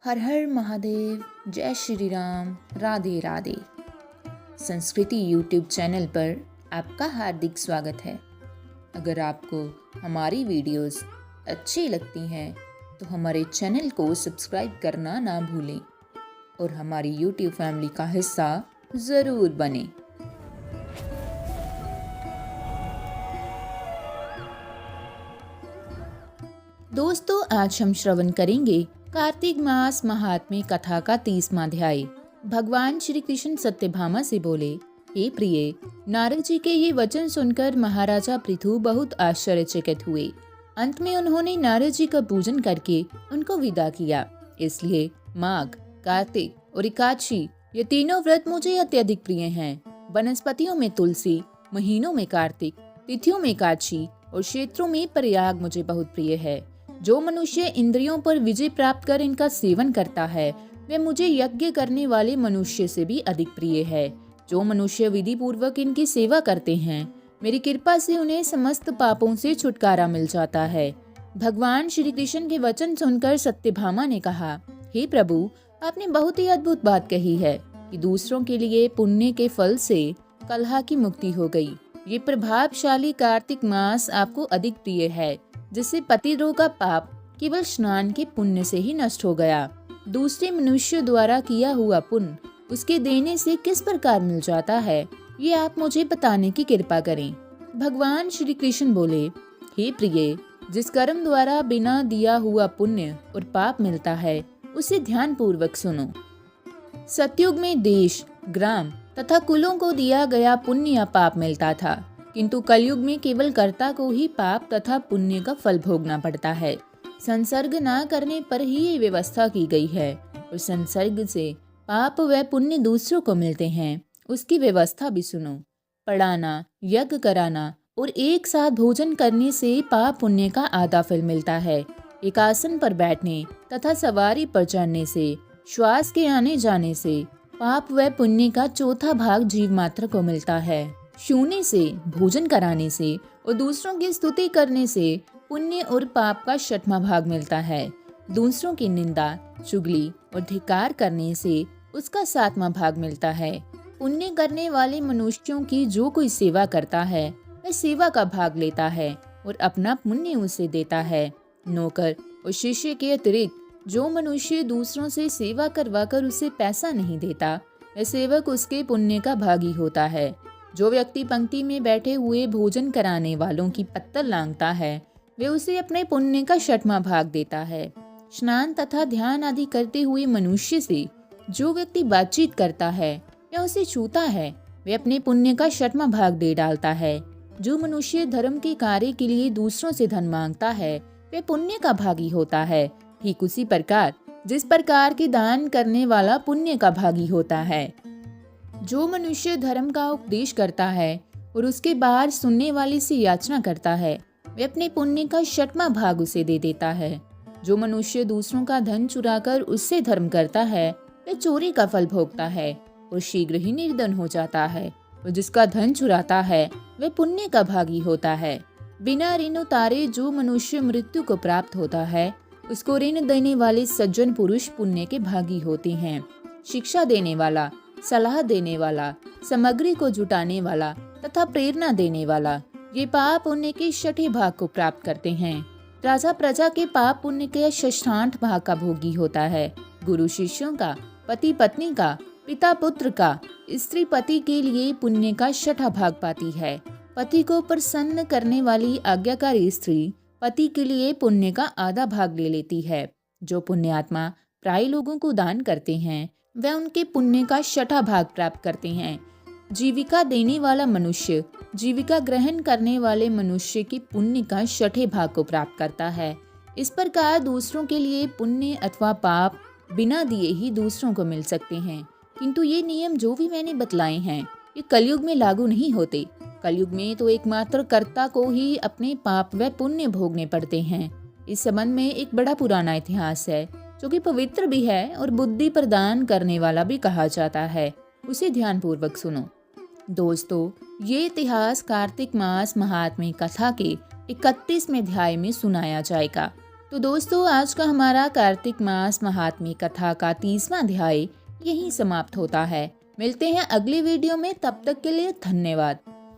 हर हर महादेव, जय श्री राम, राधे राधे। संस्कृति YouTube channel पर आपका हार्दिक स्वागत है। अगर आपको हमारी वीडियोस अच्छी लगती हैं तो हमारे चैनल को सब्सक्राइब करना ना भूलें और हमारी यूट्यूब फैमिली का हिस्सा ज़रूर बने। दोस्तों, आज हम श्रवण करेंगे कार्तिक मास महात्म्य कथा का 30वां अध्याय। भगवान श्री कृष्ण सत्यभामा से बोले, हे प्रिय, नारद जी के ये वचन सुनकर महाराजा पृथु बहुत आश्चर्यचकित हुए। अंत में उन्होंने नारद जी का पूजन करके उनको विदा किया। इसलिए माघ, कार्तिक और एकादशी ये तीनों व्रत मुझे अत्यधिक प्रिय हैं। वनस्पतियों में तुलसी, महीनों में कार्तिक, तिथियों में एकादशी और क्षेत्रों में प्रयाग मुझे बहुत प्रिय है। जो मनुष्य इंद्रियों पर विजय प्राप्त कर इनका सेवन करता है वह मुझे यज्ञ करने वाले मनुष्य से भी अधिक प्रिय है। जो मनुष्य विधि पूर्वक इनकी सेवा करते हैं, मेरी कृपा से उन्हें समस्त पापों से छुटकारा मिल जाता है। भगवान श्री कृष्ण के वचन सुनकर सत्यभामा ने कहा, हे प्रभु, आपने बहुत ही अद्भुत बात कही है कि दूसरों के लिए पुण्य के फल से कलह की मुक्ति हो गई। ये प्रभावशाली कार्तिक मास आपको अधिक प्रिय है, जिससे पतिद्रोह का पाप केवल स्नान के पुण्य से ही नष्ट हो गया। दूसरे मनुष्य द्वारा किया हुआ पुण्य उसके देने से किस प्रकार मिल जाता है, ये आप मुझे बताने की कृपा करें। भगवान श्री कृष्ण बोले, हे प्रिय, जिस कर्म द्वारा बिना दिया हुआ पुण्य और पाप मिलता है उसे ध्यान पूर्वक सुनो। सतयुग में देश, ग्राम तथा कुलों को दिया गया पुण्य या पाप मिलता था, किंतु कलयुग में केवल कर्ता को ही पाप तथा पुण्य का फल भोगना पड़ता है। संसर्ग न करने पर ही ये व्यवस्था की गई है और संसर्ग से पाप व पुण्य दूसरों को मिलते हैं, उसकी व्यवस्था भी सुनो। पढ़ाना, यज्ञ कराना और एक साथ भोजन करने से पाप पुण्य का आधा फल मिलता है। एक आसन पर बैठने तथा सवारी पर चढ़ने से, श्वास के आने जाने से पाप व पुण्य का चौथा भाग जीव मात्र को मिलता है। छूने से, भोजन कराने से और दूसरों की स्तुति करने से पुण्य और पाप का 6वां भाग मिलता है। दूसरों की निंदा, चुगली और धिक्कार करने से उसका 7वां भाग मिलता है। पुण्य करने वाले मनुष्यों की जो कोई सेवा करता है वह सेवा का भाग लेता है और अपना पुण्य उसे देता है। नौकर और शिष्य के अतिरिक्त जो मनुष्य दूसरों से सेवा करवाकर उसे पैसा नहीं देता, वह सेवक उसके पुण्य का भागी होता है। जो व्यक्ति पंक्ति में बैठे हुए भोजन कराने वालों की पत्तल लांघता है, वे उसे अपने पुण्य का 6वां भाग देता है। स्नान तथा ध्यान आदि करते हुए मनुष्य से जो व्यक्ति बातचीत करता है या उसे छूता है, वे अपने पुण्य का 6वां भाग दे डालता है। जो मनुष्य धर्म के कार्य के लिए दूसरों से धन मांगता है, वे पुण्य का भागी होता है। ठीक उसी प्रकार जिस प्रकार के दान करने वाला पुण्य का भागी होता है। जो मनुष्य धर्म का उपदेश करता है और उसके बाद सुनने वाले से याचना करता है, वे अपने पुण्य का 6वां भाग उसे दे देता है। जो मनुष्य दूसरों का धन चुराकर उससे धर्म करता है, वह चोरी का फल भोगता है और शीघ्र ही निर्धन हो जाता है। और जिसका धन चुराता है वह पुण्य का भागी होता है। बिना ऋण उतारे जो मनुष्य मृत्यु को प्राप्त होता है, उसको ऋण देने वाले सज्जन पुरुष पुण्य के भागी होते हैं। शिक्षा देने वाला, सलाह देने वाला, सामग्री को जुटाने वाला तथा प्रेरणा देने वाला, ये पाप पुण्य के 6ठे भाग को प्राप्त करते हैं। राजा प्रजा के पाप पुण्य के 6ठ भाग का भोगी होता है। गुरु शिष्यों का, पति पत्नी का, पिता पुत्र का, स्त्री पति के लिए पुण्य का 6ठा भाग पाती है। पति को प्रसन्न करने वाली आज्ञाकारी स्त्री पति के लिए पुण्य का आधा भाग ले लेती है। जो पुण्यात्मा प्राय लोगों को दान करते हैं, वह उनके पुण्य का 6ठा भाग प्राप्त करते हैं। जीविका देने वाला मनुष्य जीविका ग्रहण करने वाले मनुष्य की पुण्य का 6ठे भाग को प्राप्त करता है। इस प्रकार दूसरों के लिए पुण्य अथवा पाप बिना दिए ही दूसरों को मिल सकते हैं। किंतु ये नियम जो भी मैंने बतलाए हैं, ये कलयुग में लागू नहीं होते। कलयुग में तो एकमात्र कर्ता को ही अपने पाप व पुण्य भोगने पड़ते हैं। इस संबंध में एक बड़ा पुराना इतिहास है जो कि पवित्र भी है और बुद्धि प्रदान करने वाला भी कहा जाता है। उसे ध्यान पूर्वक सुनो। दोस्तों, ये इतिहास कार्तिक मास महात्म्य कथा के 31वें अध्याय में सुनाया जाएगा। तो दोस्तों आज का हमारा कार्तिक मास महात्म्य कथा का 30वां अध्याय यहीं समाप्त होता है। मिलते हैं अगली वीडियो में, तब तक के लिए धन्यवाद।